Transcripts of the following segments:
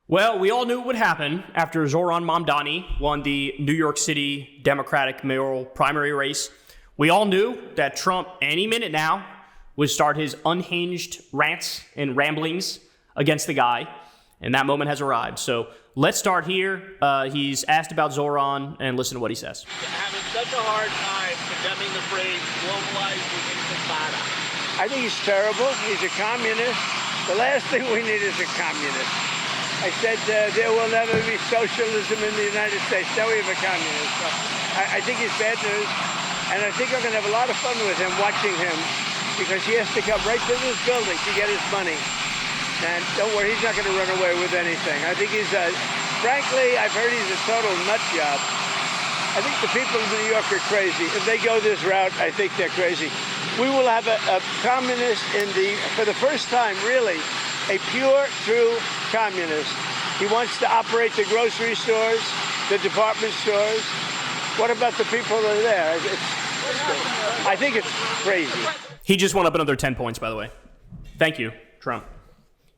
Well, we all knew it would happen after Zohran Mamdani won the New York City Democratic mayoral primary race. We all knew that Trump, any minute now, would start his unhinged rants and ramblings against the guy, and that moment has arrived. So let's start here. He's asked about Zohran, and listen to what he says. Having such a hard time condemning the phrase globalized intifada. I think he's terrible. He's a communist. The last thing we need is a communist. I said there will never be socialism in the United States. Now we have a communist. So I think he's bad news, and I think I'm going to have a lot of fun with him, watching him, because he has to come right to this building to get his money. And don't worry, he's not going to run away with anything. I think he's, frankly, I've heard he's a total nut job. I think the people of New York are crazy. If they go this route, I think they're crazy. We will have a communist for the first time, really, a pure, true communist. He wants to operate the grocery stores, the department stores. What about the people that are there? I think it's crazy. He just went up another 10 points, by the way. Thank you, Trump.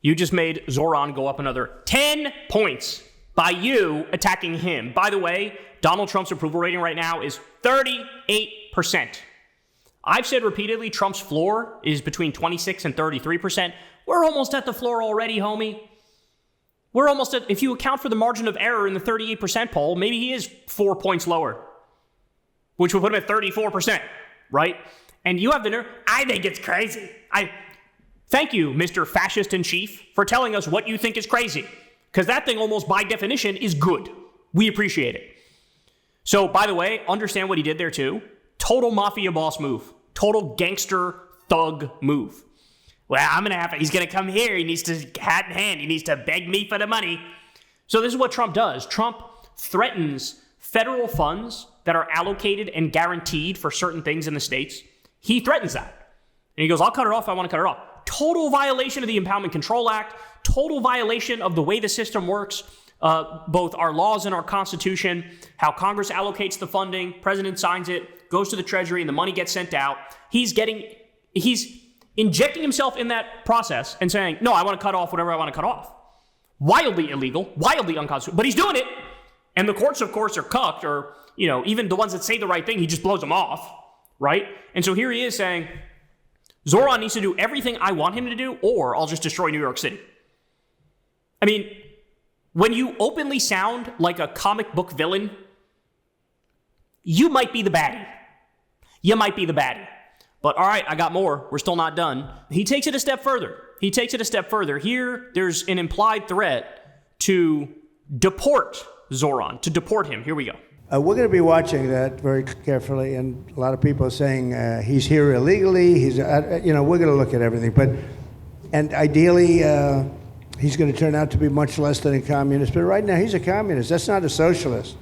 You just made Zohran go up another 10 points by you attacking him. By the way, Donald Trump's approval rating right now is 38%. I've said repeatedly Trump's floor is between 26 and 33%. We're almost at the floor already, homie. We're almost at, if you account for the margin of error in the 38% poll, maybe he is 4 points lower, which would put him at 34%, right? And you have the nerve. I think it's crazy. Thank you, Mr. Fascist in Chief, for telling us what you think is crazy, because that thing almost by definition is good. We appreciate it. So, by the way, understand what he did there too. Total mafia boss move. Total gangster thug move. Well, he's going to come here. He needs to, hat in hand, he needs to beg me for the money. So this is what Trump does. Trump threatens federal funds that are allocated and guaranteed for certain things in the states. He threatens that. And he goes, I'll cut it off if I want to cut it off. Total violation of the Impoundment Control Act. Total violation of the way the system works. Both our laws and our Constitution, how Congress allocates the funding, president signs it, goes to the Treasury, and the money gets sent out. He's injecting himself in that process and saying, no, I want to cut off whatever I want to cut off. Wildly illegal, wildly unconstitutional, but he's doing it. And the courts, of course, are cucked, or, even the ones that say the right thing, he just blows them off, right? And so here he is saying, Zohran needs to do everything I want him to do, or I'll just destroy New York City. I mean, when you openly sound like a comic book villain, you might be the baddie. You might be the baddie. But all right, I got more. We're still not done. He takes it a step further. Here, there's an implied threat to deport Zohran, to deport him. Here we go. We're going to be watching that very carefully, and a lot of people are saying he's here illegally. We're going to look at everything. And ideally, he's going to turn out to be much less than a communist. But right now, he's a communist. That's not a socialist.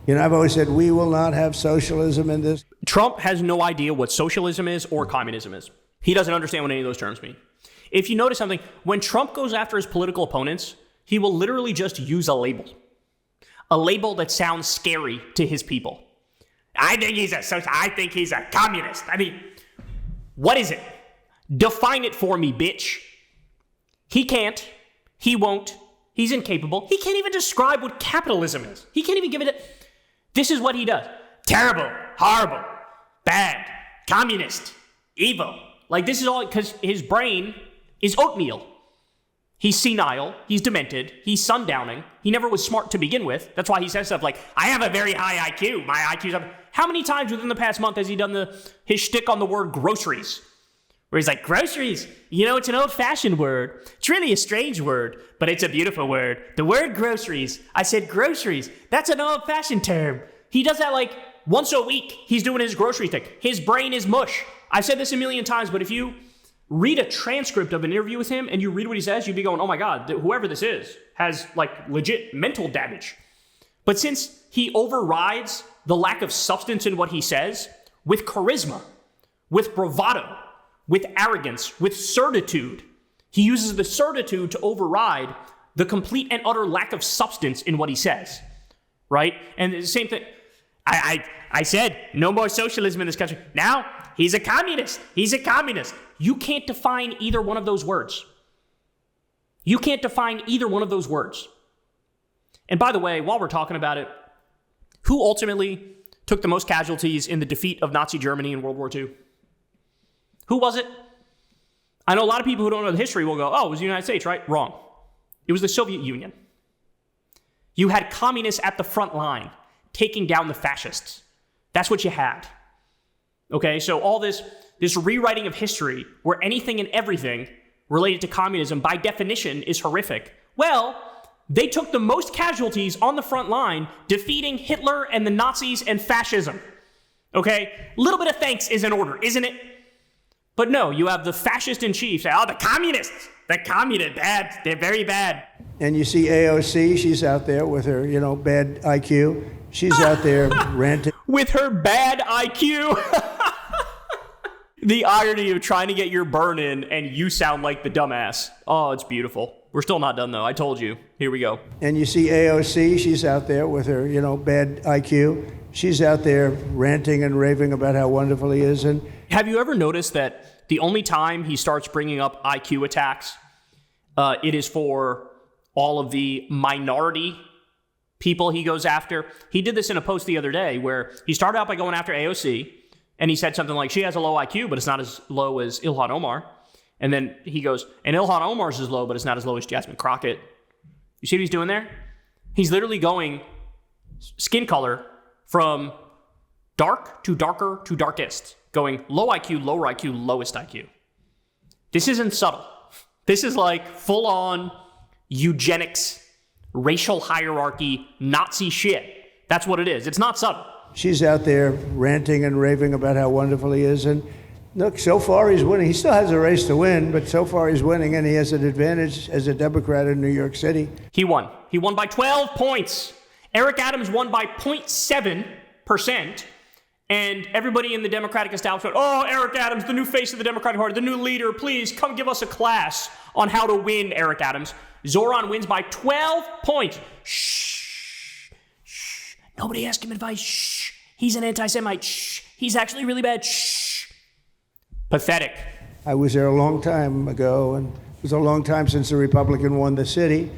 I've always said we will not have socialism in this. Trump has no idea what socialism is or communism is. He doesn't understand what any of those terms mean. If you notice something, when Trump goes after his political opponents, he will literally just use a label that sounds scary to his people. I think he's a communist. I mean, what is it? Define it for me, bitch. He can't. He won't. He's incapable. He can't even describe what capitalism is. He can't even give it a... This is what he does. Terrible, horrible, bad, communist, evil. Like, this is all because his brain is oatmeal. He's senile. He's demented. He's sundowning. He never was smart to begin with. That's why he says stuff like, I have a very high IQ. My IQ's up. How many times within the past month has he done his shtick on the word groceries? Where he's like, groceries, it's an old-fashioned word. It's really a strange word, but it's a beautiful word. The word groceries, I said groceries, that's an old-fashioned term. He does that like once a week. He's doing his grocery thing. His brain is mush. I've said this a million times, but if you read a transcript of an interview with him and you read what he says, you'd be going, oh my God, whoever this is has like legit mental damage. But since he overrides the lack of substance in what he says with charisma, with bravado, with arrogance, with certitude. He uses the certitude to override the complete and utter lack of substance in what he says, right? And the same thing, I said, no more socialism in this country. Now, he's a communist. He's a communist. You can't define either one of those words. You can't define either one of those words. And by the way, while we're talking about it, who ultimately took the most casualties in the defeat of Nazi Germany in World War II? Who was it? I know a lot of people who don't know the history will go, oh, it was the United States, right? Wrong. It was the Soviet Union. You had communists at the front line taking down the fascists. That's what you had. Okay, so all this rewriting of history where anything and everything related to communism by definition is horrific. Well, they took the most casualties on the front line, defeating Hitler and the Nazis and fascism. Okay? A little bit of thanks is in order, isn't it? But no, you have the fascist in chief say, oh, the communists, bad, they're very bad. And you see AOC, she's out there with her, bad IQ. She's out there ranting. With her bad IQ. The irony of trying to get your burn in and you sound like the dumbass. Oh, it's beautiful. We're still not done, though. I told you. Here we go. And you see AOC, she's out there with her, bad IQ. She's out there ranting and raving about how wonderful he is. And have you ever noticed that the only time he starts bringing up IQ attacks, it is for all of the minority people he goes after? He did this in a post the other day where he started out by going after AOC, and he said something like, she has a low IQ, but it's not as low as Ilhan Omar. And then he goes, and Ilhan Omar's is low, but it's not as low as Jasmine Crockett. You see what he's doing there? He's literally going skin color from dark to darker to darkest, going low IQ, lower IQ, lowest IQ. This isn't subtle. This is like full-on eugenics, racial hierarchy, Nazi shit. That's what it is. It's not subtle. She's out there ranting and raving about how wonderful he is. And look, so far he's winning. He still has a race to win, but so far he's winning, and he has an advantage as a Democrat in New York City. He won. He won by 12 points. Eric Adams won by 0.7%. And everybody in the Democratic establishment, oh, Eric Adams, the new face of the Democratic Party, the new leader, please come give us a class on how to win, Eric Adams. Zohran wins by 12 points. Shh. Shh. Nobody ask him advice. Shh. He's an anti-Semite. Shh. He's actually really bad. Shh. Pathetic. I was there a long time ago, and it was a long time since a Republican won the city.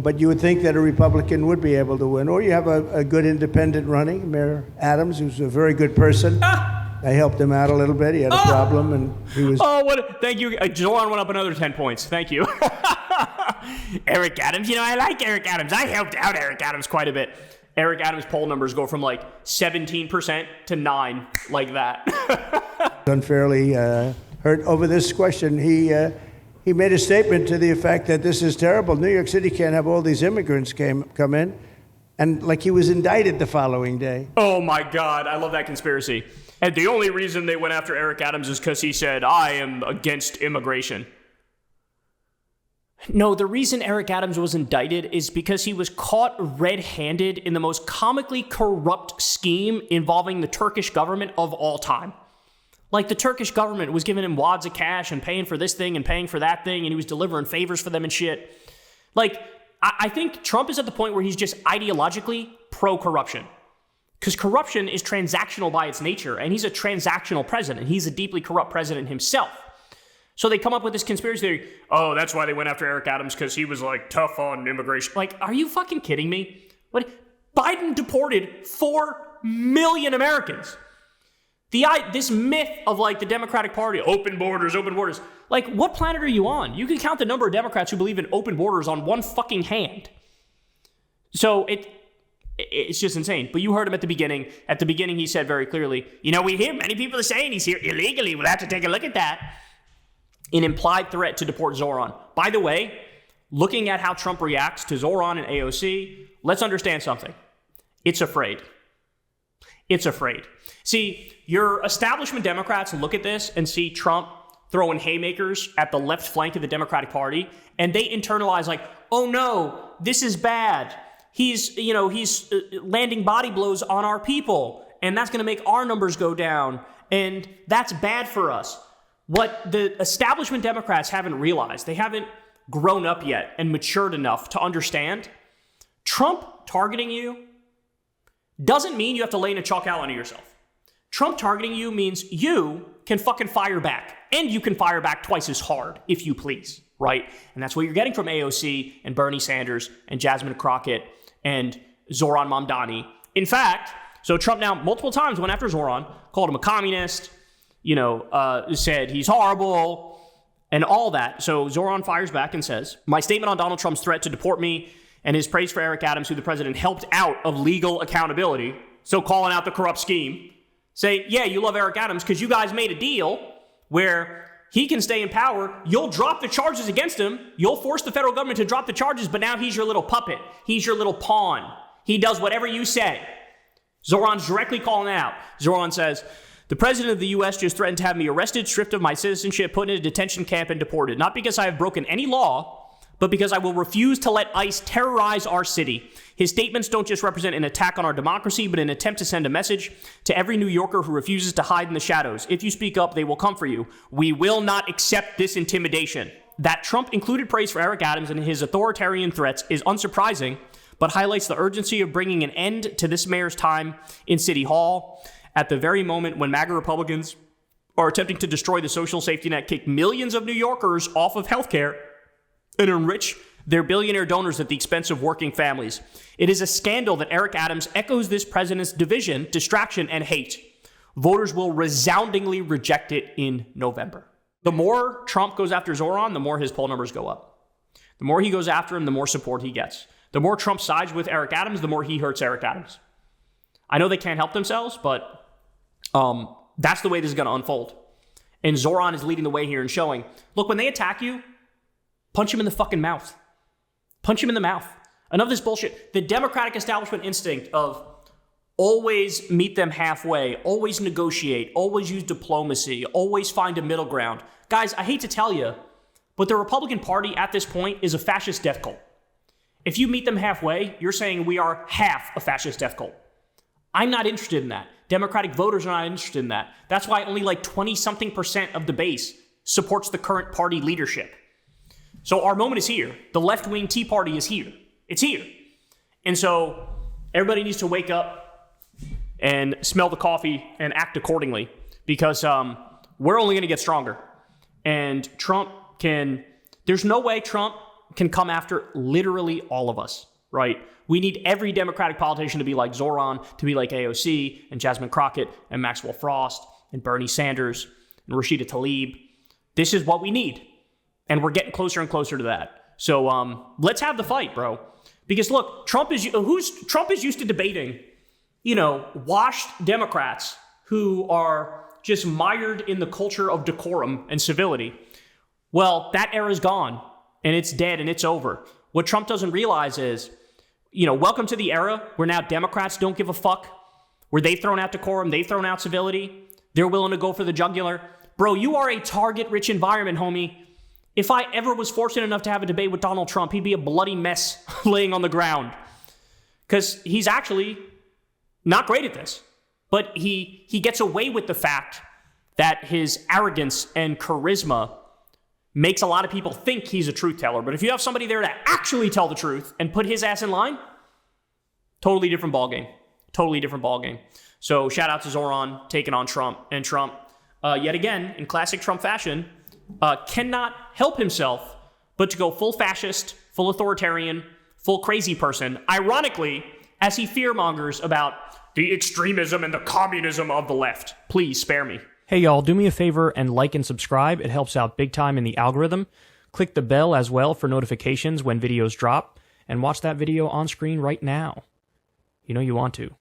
But you would think that a Republican would be able to win. Or you have a good independent running, Mayor Adams, who's a very good person. I helped him out a little bit. He had a problem, and he was... Oh, what? Thank you. Zohran went up another 10 points. Thank you. Eric Adams, I like Eric Adams. I helped out Eric Adams quite a bit. Eric Adams' poll numbers go from like 17% to 9%, like that. Unfairly hurt over this question. He made a statement to the effect that this is terrible. New York City can't have all these immigrants come in. And like he was indicted the following day. Oh my God, I love that conspiracy. And the only reason they went after Eric Adams is because he said, I am against immigration. No, the reason Eric Adams was indicted is because he was caught red-handed in the most comically corrupt scheme involving the Turkish government of all time. Like, the Turkish government was giving him wads of cash and paying for this thing and paying for that thing, and he was delivering favors for them and shit. Like, I think Trump is at the point where he's just ideologically pro-corruption. Because corruption is transactional by its nature, and he's a transactional president. He's a deeply corrupt president himself. So they come up with this conspiracy theory. Oh, that's why they went after Eric Adams, because he was, like, tough on immigration. Like, are you fucking kidding me? What? Biden deported 4 million Americans. This myth of, like, the Democratic Party, open borders. Like, what planet are you on? You can count the number of Democrats who believe in open borders on one fucking hand. So it's just insane. But you heard him at the beginning. At the beginning, he said very clearly, we hear many people are saying he's here illegally. We'll have to take a look at that. An implied threat to deport Zohran. By the way, looking at how Trump reacts to Zohran and AOC, let's understand something. It's afraid. It's afraid. See, your establishment Democrats look at this and see Trump throwing haymakers at the left flank of the Democratic Party, and they internalize like, oh no, this is bad. He's landing body blows on our people, and that's going to make our numbers go down, and that's bad for us. What the establishment Democrats haven't realized, they haven't grown up yet and matured enough to understand, Trump targeting you doesn't mean you have to lay in a chalk outline of yourself. Trump targeting you means you can fucking fire back, and you can fire back twice as hard, if you please, right? And that's what you're getting from AOC and Bernie Sanders and Jasmine Crockett and Zohran Mamdani. In fact, so Trump now multiple times went after Zohran, called him a communist, said he's horrible, and all that. So Zohran fires back and says, my statement on Donald Trump's threat to deport me and his praise for Eric Adams, who the president helped out of legal accountability, so calling out the corrupt scheme, say, yeah, you love Eric Adams because you guys made a deal where he can stay in power. You'll drop the charges against him. You'll force the federal government to drop the charges, but now he's your little puppet. He's your little pawn. He does whatever you say. Zohran's directly calling it out. Zohran says, the president of the U.S. just threatened to have me arrested, stripped of my citizenship, put in a detention camp, and deported. Not because I have broken any law, but because I will refuse to let ICE terrorize our city. His statements don't just represent an attack on our democracy, but an attempt to send a message to every New Yorker who refuses to hide in the shadows. If you speak up, they will come for you. We will not accept this intimidation. That Trump included praise for Eric Adams and his authoritarian threats is unsurprising, but highlights the urgency of bringing an end to this mayor's time in City Hall at the very moment when MAGA Republicans are attempting to destroy the social safety net, kick millions of New Yorkers off of health care, and enrich their billionaire donors at the expense of working families. It is a scandal that Eric Adams echoes this president's division, distraction, and hate. Voters will resoundingly reject it in November. The more Trump goes after Zohran, the more his poll numbers go up. The more he goes after him, the more support he gets. The more Trump sides with Eric Adams, the more he hurts Eric Adams. I know they can't help themselves, but that's the way this is going to unfold. And Zohran is leading the way here and showing, look, when they attack you, punch him in the fucking mouth. Punch him in the mouth. Enough of this bullshit. The Democratic establishment instinct of always meet them halfway, always negotiate, always use diplomacy, always find a middle ground. Guys, I hate to tell you, but the Republican Party at this point is a fascist death cult. If you meet them halfway, you're saying we are half a fascist death cult. I'm not interested in that. Democratic voters are not interested in that. That's why only like 20-something% of the base supports the current party leadership. So our moment is here. The left-wing Tea Party is here. It's here. And so everybody needs to wake up and smell the coffee and act accordingly, because we're only going to get stronger. And there's no way Trump can come after literally all of us, right? We need every Democratic politician to be like Zohran, to be like AOC and Jasmine Crockett and Maxwell Frost and Bernie Sanders and Rashida Tlaib. This is what we need. And we're getting closer and closer to that. So let's have the fight, bro. Because look, Trump is used to debating, washed Democrats who are just mired in the culture of decorum and civility. Well, that era's gone, and it's dead, and it's over. What Trump doesn't realize is, welcome to the era where now Democrats don't give a fuck, where they've thrown out decorum, they've thrown out civility, they're willing to go for the jugular. Bro, you are a target-rich environment, homie. If I ever was fortunate enough to have a debate with Donald Trump, he'd be a bloody mess laying on the ground. Because he's actually not great at this. But he gets away with the fact that his arrogance and charisma makes a lot of people think he's a truth teller. But if you have somebody there to actually tell the truth and put his ass in line, totally different ballgame. Totally different ballgame. So shout out to Zohran taking on Trump. And Trump, yet again, in classic Trump fashion, cannot help himself but to go full fascist, full authoritarian, full crazy person, ironically, as he fearmongers about the extremism and the communism of the left. Please spare me. Hey y'all, do me a favor and like and subscribe. It helps out big time in the algorithm. Click the bell as well for notifications when videos drop, and watch that video on screen right now. You know you want to.